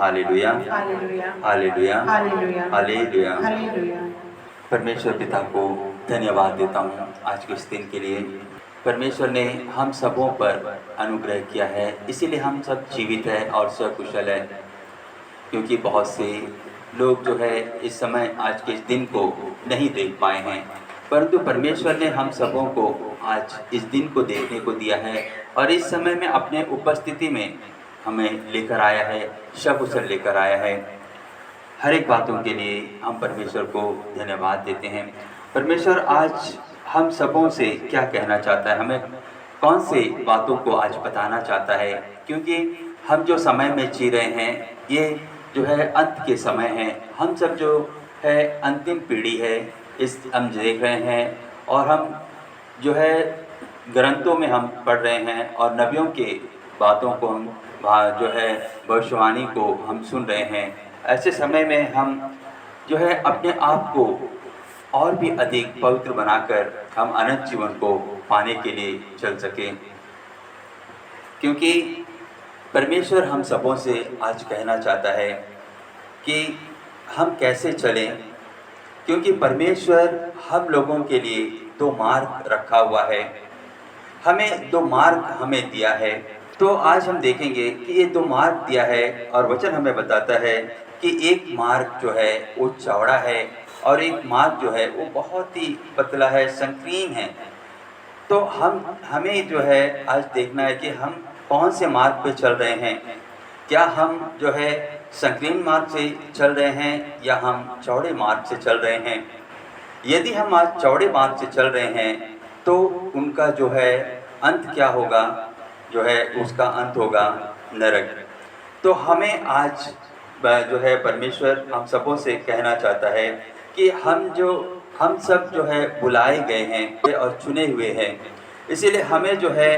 Hallelujah, hallelujah, hallelujah, hallelujah, hallelujah. Hallelujah. परमेश्वर पिता को धन्यवाद देता हूँ आज के इस दिन के लिए। परमेश्वर ने हम सबों पर अनुग्रह किया है, इसीलिए हम सब जीवित हैं और सकुशल हैं। क्योंकि बहुत से लोग जो है इस समय आज के इस दिन को नहीं देख पाए हैं, परंतु परमेश्वर ने हम सबों को आज इस दिन को देखने को दिया है और इस समय में अपने उपस्थिति में हमें लेकर आया है, सकुशल लेकर आया है। हर एक बातों के लिए हम परमेश्वर को धन्यवाद देते हैं। परमेश्वर आज हम सबों से क्या कहना चाहता है, हमें कौन से बातों को आज बताना चाहता है, क्योंकि हम जो समय में जी रहे हैं ये जो है अंत के समय है। हम सब जो है अंतिम पीढ़ी है, इस हम देख रहे हैं और हम जो है ग्रंथों में हम पढ़ रहे हैं और नबियों के बातों को हम जो है भविष्यवाणी को हम सुन रहे हैं। ऐसे समय में हम जो है अपने आप को और भी अधिक पवित्र बनाकर हम अनंत जीवन को पाने के लिए चल सकें, क्योंकि परमेश्वर हम सबों से आज कहना चाहता है कि हम कैसे चलें। क्योंकि परमेश्वर हम लोगों के लिए दो मार्ग रखा हुआ है, हमें दो मार्ग हमें दिया है। तो आज हम देखेंगे कि ये दो मार्ग दिया है और वचन हमें बताता है कि एक मार्ग जो है वो चौड़ा है और एक मार्ग जो है वो बहुत ही पतला है, संकीर्ण है। तो हमें जो है आज देखना है कि हम कौन से मार्ग पे चल रहे हैं। क्या हम जो है संकीर्ण मार्ग से चल रहे हैं या हम चौड़े मार्ग से चल रहे हैं। यदि हम आज चौड़े मार्ग से चल रहे हैं तो उनका जो है अंत क्या होगा, जो है उसका अंत होगा नरक। तो हमें आज जो है परमेश्वर हम सबों से कहना चाहता है कि हम सब जो है बुलाए गए हैं और चुने हुए हैं। इसीलिए हमें जो है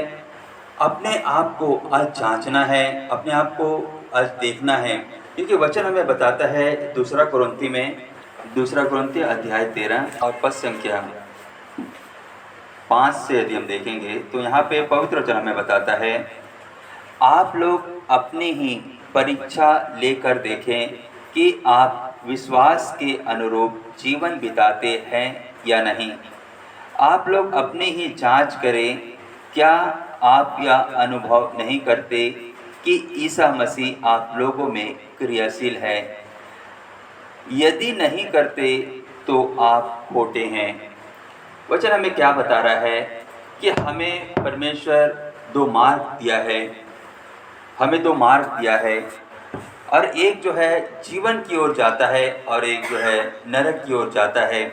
अपने आप को आज जांचना है, अपने आप को आज देखना है। क्योंकि वचन हमें बताता है दूसरा कुरिन्थी अध्याय 13 और पद संख्या 5 से यदि हम देखेंगे तो यहाँ पे पवित्र वचन हमें बताता है, आप लोग अपनी ही परीक्षा लेकर देखें कि आप विश्वास के अनुरूप जीवन बिताते हैं या नहीं। आप लोग अपनी ही जांच करें, क्या आप यह अनुभव नहीं करते कि ईसा मसीह आप लोगों में क्रियाशील है। यदि नहीं करते तो आप खोटे हैं। वचन हमें क्या बता रहा है कि हमें परमेश्वर दो मार्ग दिया है, हमें दो मार्ग दिया है और एक जो है जीवन की ओर जाता है और एक जो है नरक की ओर जाता है।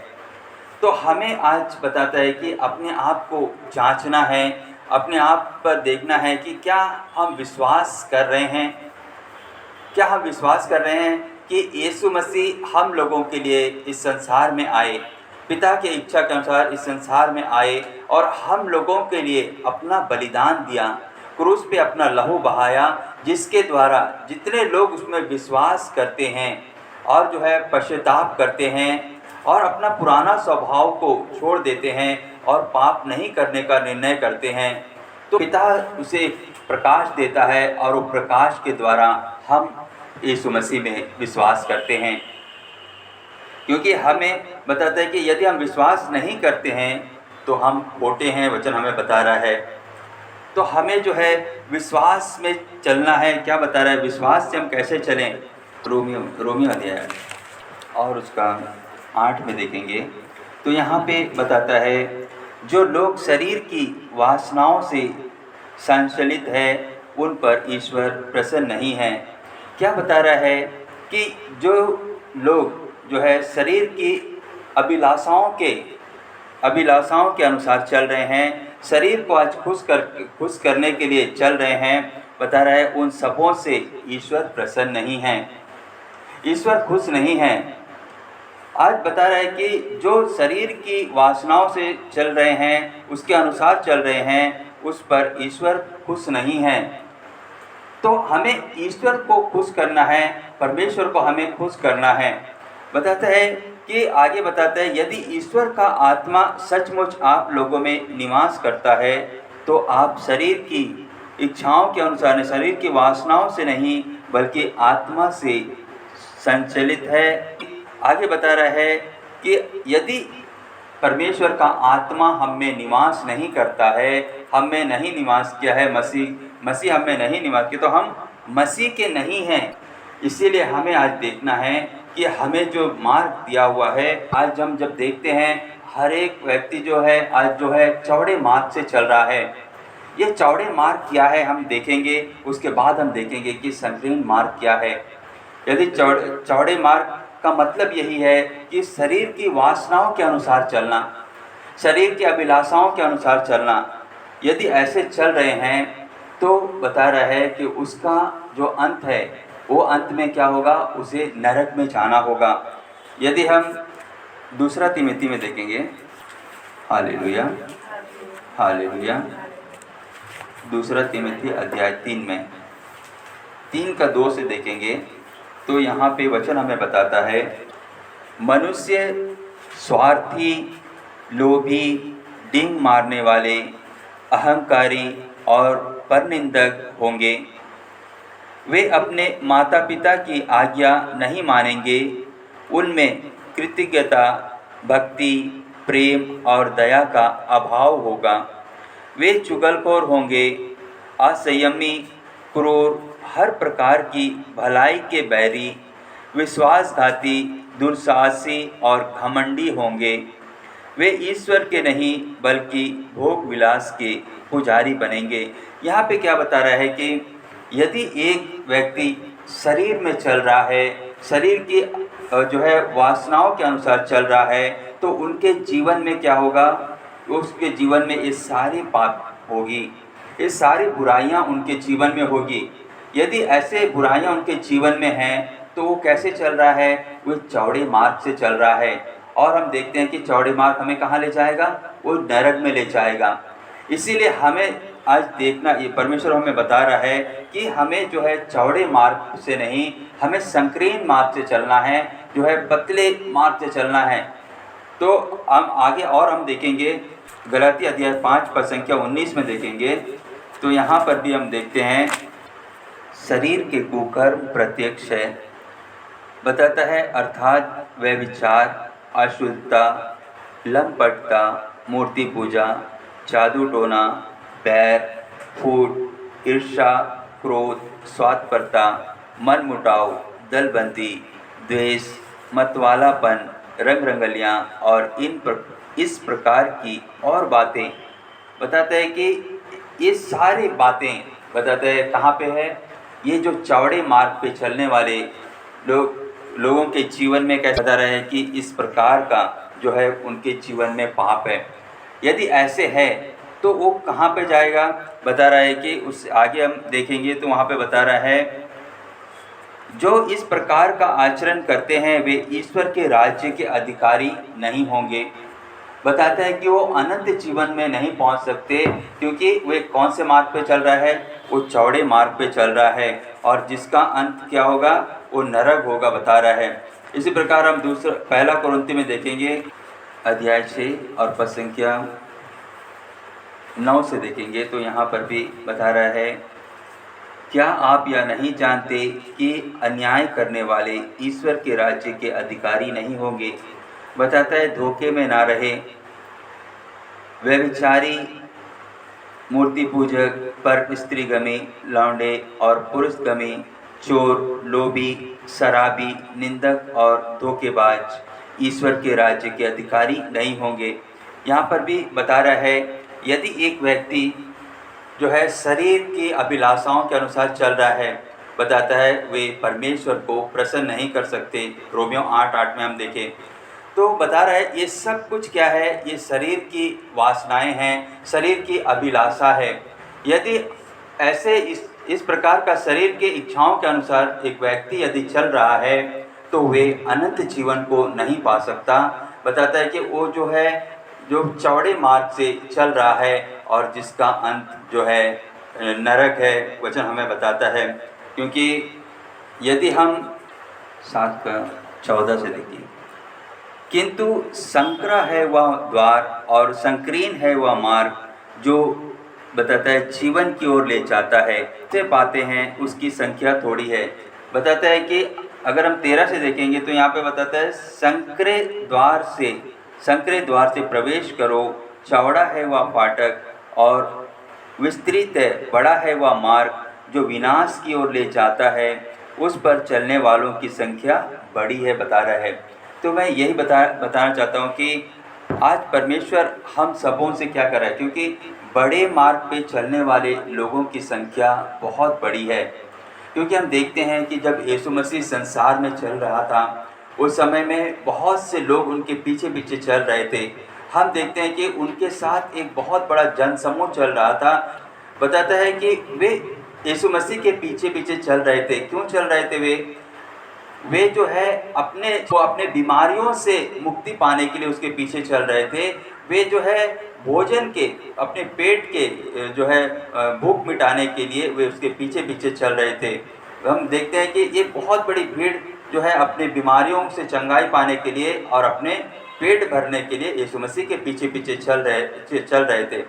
तो हमें आज बताता है कि अपने आप को जांचना है, अपने आप पर देखना है कि क्या हम विश्वास कर रहे हैं, क्या हम विश्वास कर रहे हैं कि यीशु मसीह हम लोगों के लिए इस संसार में आए, पिता की इच्छा के अनुसार इस संसार में आए और हम लोगों के लिए अपना बलिदान दिया, क्रूस पे अपना लहू बहाया, जिसके द्वारा जितने लोग उसमें विश्वास करते हैं और जो है पश्चाताप करते हैं और अपना पुराना स्वभाव को छोड़ देते हैं और पाप नहीं करने का निर्णय करते हैं, तो पिता उसे प्रकाश देता है और वो प्रकाश के द्वारा हम यीशु मसीह में विश्वास करते हैं। क्योंकि हमें बताता है कि यदि हम विश्वास नहीं करते हैं तो हम खोटे हैं, वचन हमें बता रहा है। तो हमें जो है विश्वास में चलना है। क्या बता रहा है, विश्वास से हम कैसे चलें। रोमियो अध्याय और उसका 8 में देखेंगे तो यहाँ पे बताता है, जो लोग शरीर की वासनाओं से संचलित है उन पर ईश्वर प्रसन्न नहीं है। क्या बता रहा है कि जो लोग जो है शरीर की अभिलाषाओं के अनुसार चल रहे हैं, शरीर को आज खुश करने के लिए चल रहे हैं, बता रहा है उन सबों से ईश्वर प्रसन्न नहीं है, ईश्वर खुश नहीं है। आज बता रहा है कि जो शरीर की वासनाओं से चल रहे हैं, उसके अनुसार चल रहे हैं, उस पर ईश्वर खुश नहीं है। तो हमें ईश्वर को खुश करना है, परमेश्वर को हमें खुश करना है। बताता है कि आगे बताता है, यदि ईश्वर का आत्मा सचमुच आप लोगों में निवास करता है तो आप शरीर की इच्छाओं के अनुसार, शरीर की वासनाओं से नहीं बल्कि आत्मा से संचालित है। आगे बता रहा है कि यदि परमेश्वर का आत्मा हम में निवास नहीं करता है, हम में नहीं निवास किया है, मसीह हम में नहीं निवास किया, तो हम मसीह के नहीं हैं। इसीलिए हमें आज देखना है कि हमें जो मार्ग दिया हुआ है, आज हम जब देखते हैं हर एक व्यक्ति जो है आज जो है चौड़े मार्ग से चल रहा है। ये चौड़े मार्ग क्या है हम देखेंगे, उसके बाद हम देखेंगे कि संकीर्ण मार्ग क्या है। यदि चौड़े मार्ग का मतलब यही है कि शरीर की वासनाओं के अनुसार चलना, शरीर की अभिलाषाओं के अनुसार चलना। यदि ऐसे चल रहे हैं तो बता रहा है कि उसका जो अंत है वो अंत में क्या होगा, उसे नरक में जाना होगा। यदि हम दूसरा तिमोथी में देखेंगे, हालेलुया हालेलुया, दूसरा तिमोथी अध्याय 3 में 3:2 से देखेंगे तो यहाँ पे वचन हमें बताता है, मनुष्य स्वार्थी, लोभी, डींग मारने वाले, अहंकारी और परनिंदक होंगे। वे अपने माता पिता की आज्ञा नहीं मानेंगे। उनमें कृतज्ञता, भक्ति, प्रेम और दया का अभाव होगा। वे चुगलखोर होंगे, असंयमी, क्रूर, हर प्रकार की भलाई के बैरी, विश्वासघाती, दुस्साहसी और घमंडी होंगे। वे ईश्वर के नहीं बल्कि भोग विलास के पुजारी बनेंगे। यहाँ पे क्या बता रहा है कि यदि एक व्यक्ति शरीर में चल रहा है, शरीर की जो है वासनाओं के अनुसार चल रहा है, तो उनके जीवन में क्या होगा, उसके जीवन में ये सारी पाप होगी, ये सारी बुराइयां उनके जीवन में होगी। यदि ऐसे बुराइयां उनके जीवन में हैं तो वो कैसे चल रहा है, वो चौड़े मार्ग से चल रहा है। और हम देखते हैं कि चौड़े मार्ग हमें कहाँ ले जाएगा, वो नरक में ले जाएगा। इसीलिए हमें आज देखना, ये परमेश्वर हमें बता रहा है कि हमें जो है चौड़े मार्ग से नहीं, हमें संकीर्ण मार्ग से चलना है, जो है पतले मार्ग से चलना है। तो हम आगे और हम देखेंगे गलाती अध्याय 5 पर संख्या 19 में देखेंगे तो यहाँ पर भी हम देखते हैं शरीर के कुकर्म प्रत्यक्ष है। बताता है अर्थात व्यभिचार, अशुद्धता, लंपटता, मूर्ति पूजा, जादू टोना, बैर, फूट, ईर्ष्या, क्रोध, स्वार्थपरता, मनमुटाव, दलबंदी, द्वेष, मतवालापन, रंग रंगलियाँ और इस प्रकार की और बातें। बताते हैं कि ये सारी बातें बताते हैं कहाँ पे है, ये जो चौड़े मार्ग पे चलने वाले लोगों के जीवन में कैसा बता रहा है कि इस प्रकार का जो है उनके जीवन में पाप है। यदि ऐसे है तो वो कहाँ पे जाएगा, बता रहा है कि उस आगे हम देखेंगे तो वहाँ पे बता रहा है, जो इस प्रकार का आचरण करते हैं वे ईश्वर के राज्य के अधिकारी नहीं होंगे। बताता है कि वो अनंत जीवन में नहीं पहुंच सकते, क्योंकि वे कौन से मार्ग पे चल रहा है, वो चौड़े मार्ग पे चल रहा है, और जिसका अंत क्या होगा, वो नरक होगा बता रहा है। इसी प्रकार हम दूसरा पहला कुरिन्थी में देखेंगे अध्याय 6 और पद संख्या 9 से देखेंगे तो यहाँ पर भी बता रहा है, क्या आप यह नहीं जानते कि अन्याय करने वाले ईश्वर के राज्य के अधिकारी नहीं होंगे। बताता है धोखे में ना रहे, व्यभिचारी, मूर्ति पूजक, पर स्त्रीगमी, लौंडे और पुरुषगमी, चोर, लोभी, शराबी, निंदक और धोखेबाज ईश्वर के राज्य के अधिकारी नहीं होंगे। यहाँ पर भी बता रहा है, यदि एक व्यक्ति जो है शरीर की अभिलाषाओं के अनुसार चल रहा है, बताता है वे परमेश्वर को प्रसन्न नहीं कर सकते। रोमियो 8:8 में हम देखें तो बता रहा है ये सब कुछ क्या है, ये शरीर की वासनाएं हैं, शरीर की अभिलाषा है। यदि ऐसे इस प्रकार का शरीर के इच्छाओं के अनुसार एक व्यक्ति यदि चल रहा है तो वे अनंत जीवन को नहीं पा सकता। बताता है कि वो जो है जो चौड़े मार्ग से चल रहा है और जिसका अंत जो है नरक है, वचन हमें बताता है। क्योंकि यदि हम 7:14 से देखिए, किंतु संकरा है वह द्वार और संकीर्ण है वह मार्ग जो बताता है जीवन की ओर ले जाता है, से पाते हैं उसकी संख्या थोड़ी है। बताता है कि अगर हम 13 से देखेंगे तो यहाँ पे बताता है संकरे द्वार से प्रवेश करो, चौड़ा है वह फाटक और विस्तृत है, बड़ा है वह मार्ग जो विनाश की ओर ले जाता है, उस पर चलने वालों की संख्या बड़ी है, बता रहा है। तो मैं यही बताना चाहता हूँ कि आज परमेश्वर हम सबों से क्या कर रहा है, क्योंकि बड़े मार्ग पे चलने वाले लोगों की संख्या बहुत बड़ी है। क्योंकि हम देखते हैं कि जब यीशु मसीह संसार में चल रहा था, उस समय में बहुत से लोग उनके पीछे पीछे चल रहे थे। हम देखते हैं कि उनके साथ एक बहुत बड़ा जनसमूह चल रहा था। बताता है कि वे यीशु मसीह के पीछे पीछे चल रहे थे। क्यों चल रहे थे? वे जो है अपने बीमारियों से मुक्ति पाने के लिए उसके पीछे चल रहे थे। वे जो है भोजन के, अपने पेट के जो है भूख मिटाने के लिए वे उसके पीछे पीछे चल रहे थे। हम देखते हैं कि ये बहुत बड़ी भीड़ जो है अपने बीमारियों से चंगाई पाने के लिए और अपने पेट भरने के लिए यीशु मसीह के पीछे पीछे चल रहे थे।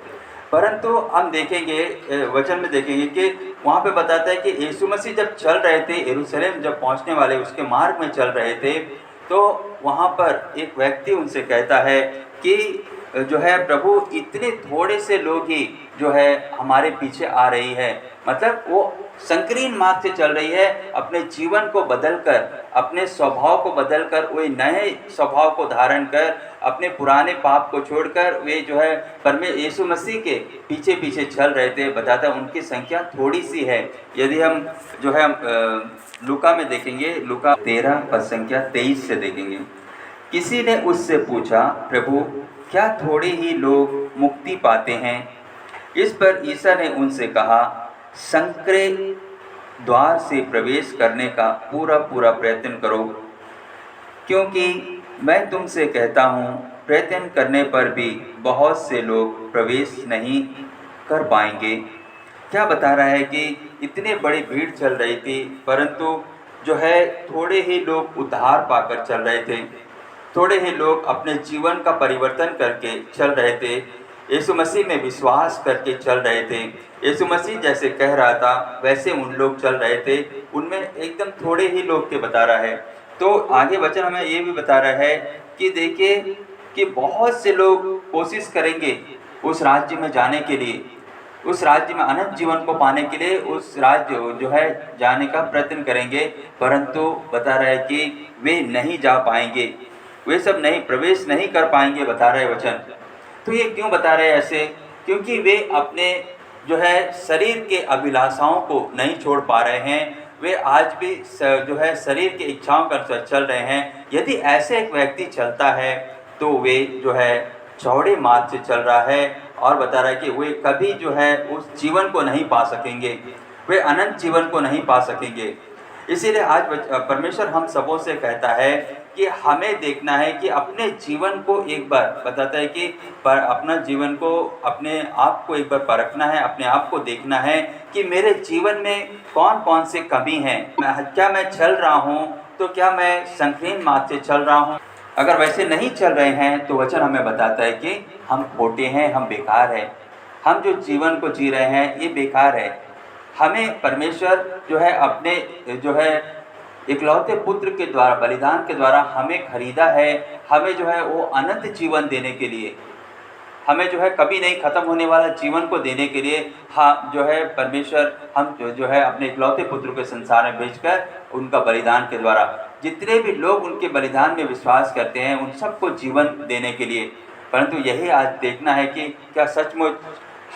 परंतु हम देखेंगे, वचन में देखेंगे कि वहाँ पे बताता है कि यीशु मसीह जब चल रहे थे, यरूशलेम जब पहुँचने वाले उसके मार्ग में चल रहे थे, तो वहाँ पर एक व्यक्ति उनसे कहता है कि जो है प्रभु, इतने थोड़े से लोग ही जो है हमारे पीछे आ रही है। मतलब वो संकीर्ण मार्ग से चल रही है, अपने जीवन को बदलकर, अपने स्वभाव को बदलकर, वे नए स्वभाव को धारण कर, अपने पुराने पाप को छोड़कर वे जो है यीशु मसीह के पीछे पीछे चल रहे थे। बताता है उनकी संख्या थोड़ी सी है। यदि हम जो है लूका में देखेंगे, लूका 13 पद संख्या 23 से देखेंगे। किसी ने उससे पूछा, प्रभु क्या थोड़े ही लोग मुक्ति पाते हैं? इस पर ईसा ने उनसे कहा, संकरे द्वार से प्रवेश करने का पूरा प्रयत्न करो, क्योंकि मैं तुमसे कहता हूँ प्रयत्न करने पर भी बहुत से लोग प्रवेश नहीं कर पाएंगे। क्या बता रहा है कि इतने बड़ी भीड़ चल रही थी, परंतु जो है थोड़े ही लोग उद्धार पाकर चल रहे थे, थोड़े ही लोग अपने जीवन का परिवर्तन करके चल रहे थे, यीशु मसीह में विश्वास करके चल रहे थे। यीशु मसीह जैसे कह रहा था वैसे उन लोग चल रहे थे, उनमें एकदम थोड़े ही लोग थे, बता रहा है। तो आगे वचन हमें ये भी बता रहा है कि देखिए कि बहुत से लोग कोशिश करेंगे उस राज्य में जाने के लिए, उस राज्य में अनंत जीवन को पाने के लिए उस राज्य जो है जाने का प्रयत्न करेंगे, परंतु बता रहा है कि वे नहीं जा पाएंगे, वे सब नहीं प्रवेश नहीं कर पाएंगे, बता रहे वचन। तो ये क्यों बता रहे हैं ऐसे? क्योंकि वे अपने जो है शरीर के अभिलाषाओं को नहीं छोड़ पा रहे हैं, वे आज भी जो है शरीर की इच्छाओं का अनुसार चल रहे हैं। यदि ऐसे एक व्यक्ति चलता है तो वे जो है चौड़े मार्ग से चल रहा है, और बता रहा है कि वे कभी जो है उस जीवन को नहीं पा सकेंगे, वे अनंत जीवन को नहीं पा सकेंगे। इसीलिए आज परमेश्वर हम सबों से कहता है कि हमें देखना है कि अपने जीवन को एक बार, बताता है कि अपना जीवन को, अपने आप को एक बार परखना है, अपने आप को देखना है कि मेरे जीवन में कौन कौन से कमी हैं। क्या मैं चल रहा हूँ तो क्या मैं संकीर्ण मार्ग से चल रहा हूँ? अगर वैसे नहीं चल रहे हैं तो वचन हमें बताता है कि हम खोटे हैं, हम बेकार हैं, हम जो जीवन को जी रहे हैं ये बेकार है। हमें परमेश्वर जो है अपने जो है इकलौते पुत्र के द्वारा, बलिदान के द्वारा हमें खरीदा है। हमें जो है वो अनंत जीवन देने के लिए, हमें जो है कभी नहीं ख़त्म होने वाला जीवन को देने के लिए, हाँ जो है परमेश्वर हम जो है अपने इकलौते पुत्र के संसार में भेजकर उनका बलिदान के द्वारा जितने भी लोग उनके बलिदान में विश्वास करते हैं उन सबको जीवन देने के लिए। परंतु यही आज देखना है कि क्या सचमुच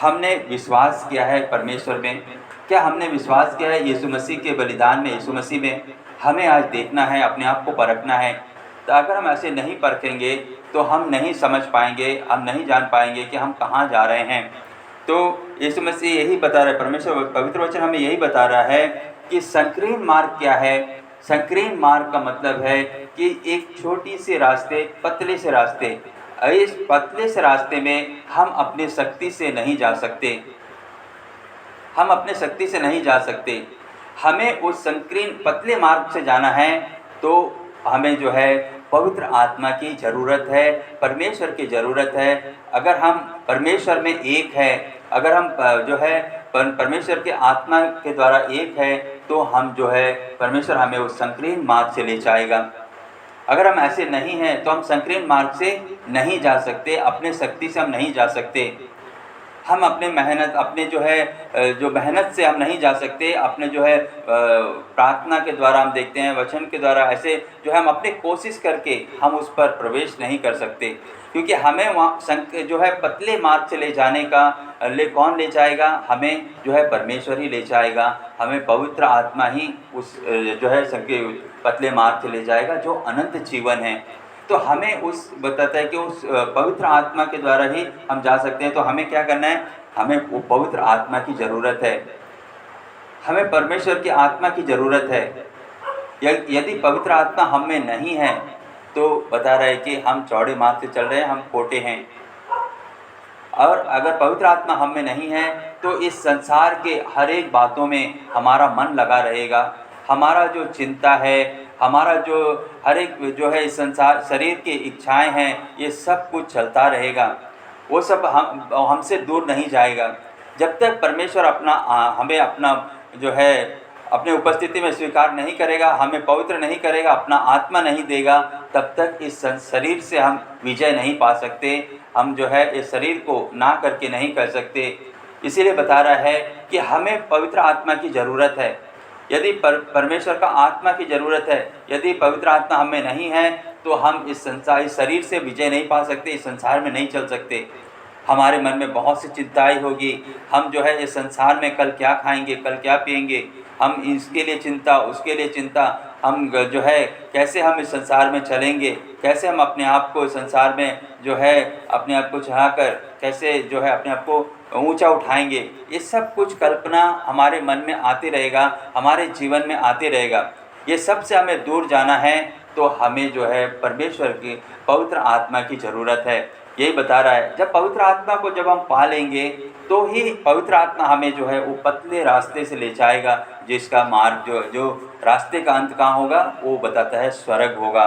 हमने विश्वास किया है परमेश्वर में? क्या हमने विश्वास किया है यीशु मसीह के बलिदान में, यीशु मसीह में? हमें आज देखना है, अपने आप को परखना है। तो अगर हम ऐसे नहीं परखेंगे तो हम नहीं समझ पाएंगे, हम नहीं जान पाएंगे कि हम कहाँ जा रहे हैं। तो यीशु मसीह यही बता रहा है, परमेश्वर पवित्र वचन हमें यही बता रहा है कि संकीर्ण मार्ग क्या है। संकीर्ण मार्ग का मतलब है कि एक छोटी सी रास्ते, पतले से रास्ते, इस पतले से रास्ते में हम अपनी शक्ति से नहीं जा सकते, हम अपने शक्ति से नहीं जा सकते। हमें उस संकीर्ण पतले मार्ग से जाना है तो हमें जो है पवित्र आत्मा की ज़रूरत है, परमेश्वर की ज़रूरत है। अगर हम परमेश्वर में एक है, अगर हम जो है परमेश्वर के आत्मा के द्वारा एक है, तो हम जो है परमेश्वर हमें उस संकीर्ण मार्ग से ले जाएगा। अगर हम ऐसे नहीं हैं तो हम संकीर्ण मार्ग से नहीं जा सकते, अपने शक्ति से हम नहीं जा सकते। हम अपने मेहनत, अपने जो है जो मेहनत से हम नहीं जा सकते, अपने जो है प्रार्थना के द्वारा हम देखते हैं, वचन के द्वारा ऐसे जो है हम अपने कोशिश करके हम उस पर प्रवेश नहीं कर सकते, क्योंकि हमें वहाँ जो है पतले मार्ग से ले जाने का कौन ले जाएगा? हमें जो है परमेश्वर ही ले जाएगा। हमें पवित्र आत्मा ही उस जो है पतले मार्ग से ले जाएगा जो अनंत जीवन है। तो हमें उस बताता है कि उस पवित्र आत्मा के द्वारा ही हम जा सकते हैं। तो हमें क्या करना है? हमें वो पवित्र आत्मा की ज़रूरत है, हमें परमेश्वर की आत्मा की ज़रूरत है। यदि पवित्र आत्मा हम में नहीं है तो बता रहा है कि हम चौड़े मार्ग से चल रहे हैं, हम खोटे हैं। और अगर पवित्र आत्मा हम में नहीं है तो इस संसार के हर एक बातों में हमारा मन लगा रहेगा, हमारा जो चिंता है, हमारा जो हर एक जो है इस संसार शरीर की इच्छाएं हैं, ये सब कुछ चलता रहेगा। वो सब हमसे दूर नहीं जाएगा। जब तक परमेश्वर हमें अपना जो है अपने उपस्थिति में स्वीकार नहीं करेगा, हमें पवित्र नहीं करेगा, अपना आत्मा नहीं देगा, तब तक इस शरीर से हम विजय नहीं पा सकते। हम जो है इस शरीर को ना करके नहीं कर सकते। इसीलिए बता रहा है कि हमें पवित्र आत्मा की ज़रूरत है। यदि परमेश्वर का आत्मा की ज़रूरत है, यदि पवित्र आत्मा हमें नहीं है तो हम इस शरीर से विजय नहीं पा सकते, इस संसार में नहीं चल सकते। हमारे मन में बहुत सी चिंताएं होगी। हम जो है इस संसार में कल क्या खाएंगे, कल क्या पिएंगे, हम इसके लिए चिंता, उसके लिए चिंता। हम जो है कैसे हम इस संसार में चलेंगे, कैसे हम अपने आप को संसार में जो है अपने आप को चढ़ाकर कैसे जो है अपने आप को ऊंचा उठाएंगे, ये सब कुछ कल्पना हमारे मन में आते रहेगा, हमारे जीवन में आते रहेगा। ये सब से हमें दूर जाना है तो हमें जो है परमेश्वर की पवित्र आत्मा की ज़रूरत है। यही बता रहा है, जब पवित्र आत्मा को जब हम पा लेंगे तो ही पवित्र आत्मा हमें जो है वो पतले रास्ते से ले जाएगा, जिसका मार्ग जो रास्ते का अंत कहाँ होगा, वो बताता है स्वर्ग होगा।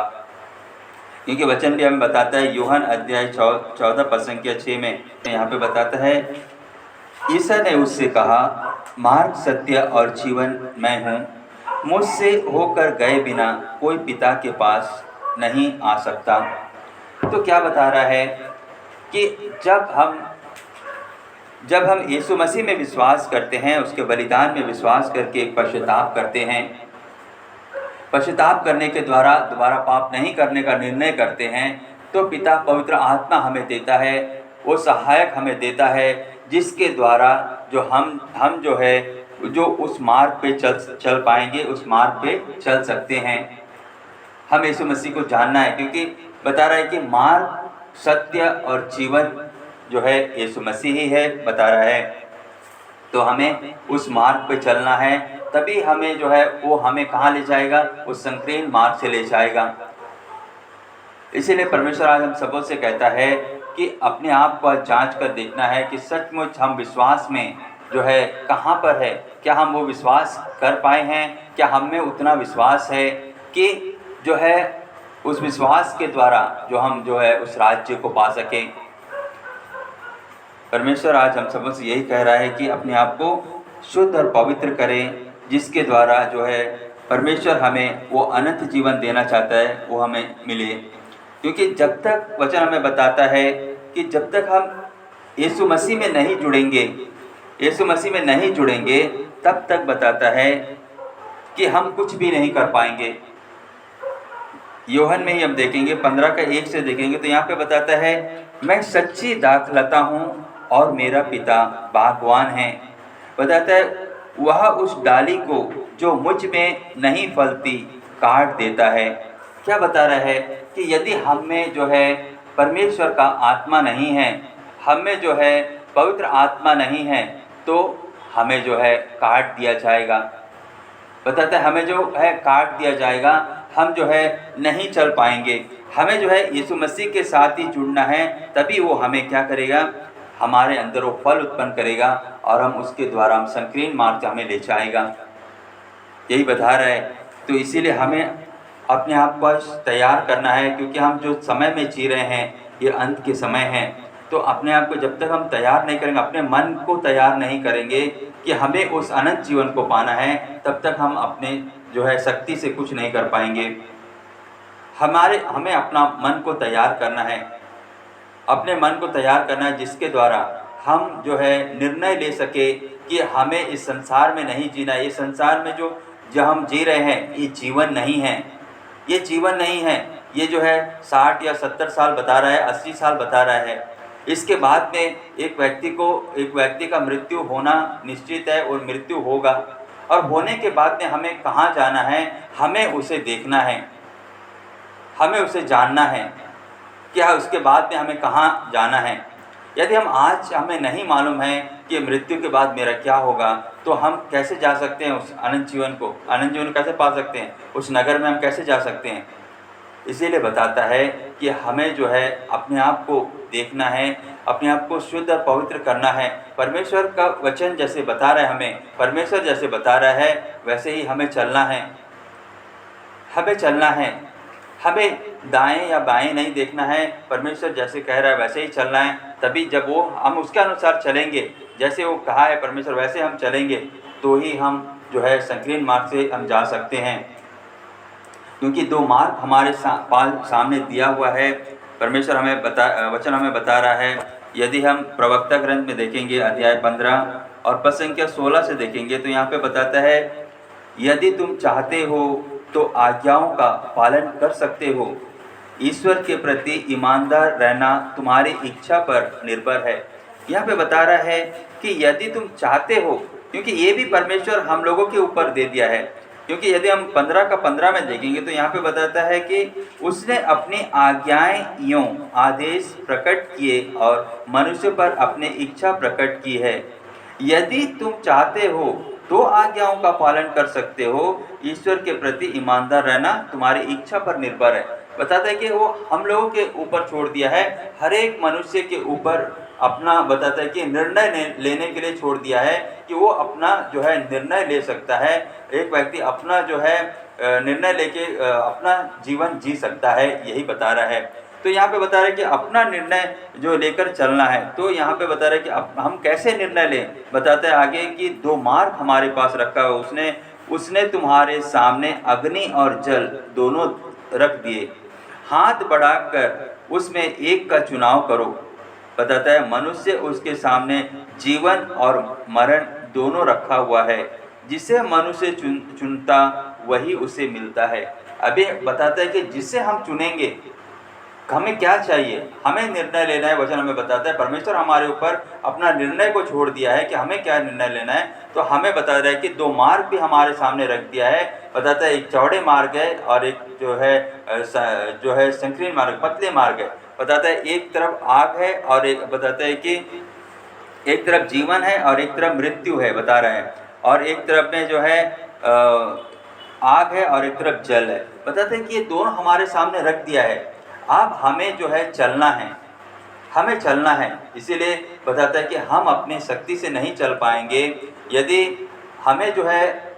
क्योंकि वचन भी हमें बताता है, यूहन अध्याय 14 पद संख्या 6 में यहाँ पे बताता है, ईसा ने उससे कहा, मार्ग, सत्य और जीवन मैं हूँ, मुझसे होकर गए बिना कोई पिता के पास नहीं आ सकता। तो क्या बता रहा है कि जब हम यीशु मसीह में विश्वास करते हैं, उसके बलिदान में विश्वास करके पश्चाताप करते हैं, पश्चाताप करने के द्वारा दोबारा पाप नहीं करने का निर्णय करते हैं, तो पिता पवित्र आत्मा हमें देता है, वो सहायक हमें देता है, जिसके द्वारा जो हम जो है जो उस मार्ग पे चल पाएंगे, उस मार्ग पे चल सकते हैं। हम यीशु मसीह को जानना है, क्योंकि बता रहा है कि मार्ग, सत्य और जीवन जो है यीशु मसीह ही है, बता रहा है। तो हमें उस मार्ग पे चलना है, तभी हमें जो है वो हमें कहाँ ले जाएगा, उस संकीर्ण मार्ग से ले जाएगा। इसीलिए परमेश्वर आज हम सबों से कहता है कि अपने आप को जांच कर देखना है कि सचमुच हम विश्वास में जो है कहाँ पर है, क्या हम वो विश्वास कर पाए हैं, क्या हम में उतना विश्वास है कि जो है उस विश्वास के द्वारा जो हम जो है उस राज्य को पा सकें। परमेश्वर आज हम सबों से यही कह रहा है कि अपने आप को शुद्ध और पवित्र करें, जिसके द्वारा जो है परमेश्वर हमें वो अनंत जीवन देना चाहता है, वो हमें मिले। क्योंकि जब तक वचन हमें बताता है कि जब तक हम यीशु मसीह में नहीं जुड़ेंगे, यीशु मसीह में नहीं जुड़ेंगे, तब तक बताता है कि हम कुछ भी नहीं कर पाएंगे। यूहन में ही हम देखेंगे 15:1 से देखेंगे तो यहाँ पे बताता है, मैं सच्ची दाखलता हूँ और मेरा पिता बागवान है। बताता है वह उस डाली को जो मुझ में नहीं फलती काट देता है। क्या बता रहा है कि यदि हम में जो है परमेश्वर का आत्मा नहीं है, हम में जो है पवित्र आत्मा नहीं है, तो हमें जो है काट दिया जाएगा। बताता है हमें जो है काट दिया जाएगा, हम जो है नहीं चल पाएंगे। हमें जो है यीशु मसीह के साथ ही जुड़ना है, तभी वो हमें क्या करेगा, हमारे अंदर वो फल उत्पन्न करेगा और हम उसके द्वारा हम संकीर्ण मार्ग से हमें ले जाएगा। यही बता रहा है। तो इसीलिए हमें अपने आप को तैयार करना है, क्योंकि हम जो समय में जी रहे हैं ये अंत के समय हैं। तो अपने आप को जब तक हम तैयार नहीं करेंगे, अपने मन को तैयार नहीं करेंगे कि हमें उस अनंत जीवन को पाना है, तब तक हम अपने जो है शक्ति से कुछ नहीं कर पाएंगे। हमें अपना मन को तैयार करना है, अपने मन को तैयार करना है, जिसके द्वारा हम जो है निर्णय ले सके कि हमें इस संसार में नहीं जीना। ये संसार में जो हम जी रहे हैं, ये जीवन नहीं है, ये जीवन नहीं है। ये जो है 60 या 70 साल बता रहा है, 80 साल बता रहा है। इसके बाद में एक व्यक्ति का मृत्यु होना निश्चित है और मृत्यु होगा, और होने के बाद में हमें कहाँ जाना है, हमें उसे देखना है, हमें उसे जानना है क्या उसके बाद में हमें कहाँ जाना है। यदि हमें नहीं मालूम है कि मृत्यु के बाद मेरा क्या होगा, तो हम कैसे जा सकते हैं उस अनंत जीवन कैसे पा सकते हैं, उस नगर में हम कैसे जा सकते हैं। इसीलिए बताता है कि हमें जो है अपने आप को देखना है, अपने आप को शुद्ध और पवित्र करना है। परमेश्वर का वचन जैसे बता रहा है, हमें परमेश्वर जैसे बता रहा है, वैसे ही हमें चलना है। हमें दाएं या बाएं नहीं देखना है, परमेश्वर जैसे कह रहा है वैसे ही चलना है। तभी जब हम उसके अनुसार चलेंगे, जैसे वो कहा है परमेश्वर वैसे हम चलेंगे, तो ही हम जो है संकीर्ण मार्ग से हम जा सकते हैं। क्योंकि 2 मार्ग हमारे सामने दिया हुआ है। परमेश्वर वचन हमें बता रहा है। यदि हम प्रवक्ता ग्रंथ में देखेंगे अध्याय 15 और पद संख्या 16 से देखेंगे, तो यहाँ पे बताता है, यदि तुम चाहते हो तो आज्ञाओं का पालन कर सकते हो। ईश्वर के प्रति ईमानदार रहना तुम्हारी इच्छा पर निर्भर है। यहाँ पे बता रहा है कि यदि तुम चाहते हो, क्योंकि ये भी परमेश्वर हम लोगों के ऊपर दे दिया है। क्योंकि यदि हम 15 का 15 में देखेंगे, तो यहाँ पे बताता है कि उसने अपनी आज्ञाएं यों आदेश प्रकट किए और मनुष्य पर अपनी इच्छा प्रकट की है। यदि तुम चाहते हो तो आज्ञाओं का पालन कर सकते हो। ईश्वर के प्रति ईमानदार रहना तुम्हारी इच्छा पर निर्भर है। बताता है कि वो हम लोगों के ऊपर छोड़ दिया है, हर एक मनुष्य के ऊपर अपना बताता है कि निर्णय लेने के लिए छोड़ दिया है कि वो अपना जो है निर्णय ले सकता है। एक व्यक्ति अपना जो है निर्णय लेके अपना जीवन जी सकता है, यही बता रहा है। तो यहाँ पे बता रहे हैं कि अपना निर्णय जो लेकर चलना है। तो यहाँ पे बता रहे हैं कि हम कैसे निर्णय लें। बताता है आगे कि 2 मार्ग हमारे पास रखा है उसने तुम्हारे सामने अग्नि और जल दोनों रख दिए। हाथ बढ़ाकर उसमें एक का चुनाव करो। बताता है मनुष्य उसके सामने जीवन और मरण दोनों रखा हुआ है, जिसे मनुष्य चुनता वही उसे मिलता है। अभी बताता है कि जिसे हम चुनेंगे, हमें क्या चाहिए, हमें निर्णय लेना है। वचन हमें बताता है परमेश्वर हमारे ऊपर अपना निर्णय को छोड़ दिया है कि हमें क्या निर्णय लेना है। तो हमें बता रहा है कि 2 मार्ग भी हमारे सामने रख दिया है। बताता है एक चौड़े मार्ग है और एक जो है संकीर्ण मार्ग, पतले मार्ग है। बताता है एक तरफ आग है और एक बताता है कि एक तरफ जीवन है और एक तरफ मृत्यु है, बता रहे हैं। और एक तरफ में जो है आग है और एक तरफ जल है। बताते हैं कि ये दोनों हमारे सामने रख दिया है। अब हमें जो है चलना है, हमें चलना है। इसीलिए बताता है कि हम अपनी शक्ति से नहीं चल पाएंगे। यदि हमें जो है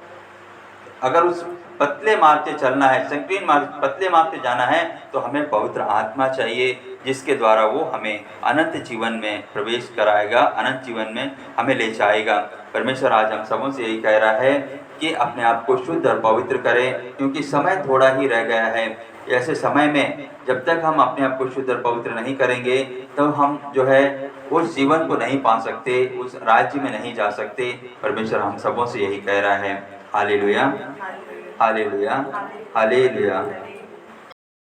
अगर उस पतले मार्ग से चलना है, संकीर्ण मार्ग पतले मार्ग से जाना है, तो हमें पवित्र आत्मा चाहिए, जिसके द्वारा वो हमें अनंत जीवन में प्रवेश कराएगा, अनंत जीवन में हमें ले जाएगा। परमेश्वर आज हम सबों से यही कह रहा है कि अपने आप को शुद्ध और पवित्र करें, क्योंकि समय थोड़ा ही रह गया है। ऐसे समय में जब तक हम अपने आप को शुद्ध और पवित्र नहीं करेंगे, तो हम जो है उस जीवन को नहीं पा सकते, उस राज्य में नहीं जा सकते। परमेश्वर हम सबों से यही कह रहा है। Hallelujah, hallelujah, hallelujah.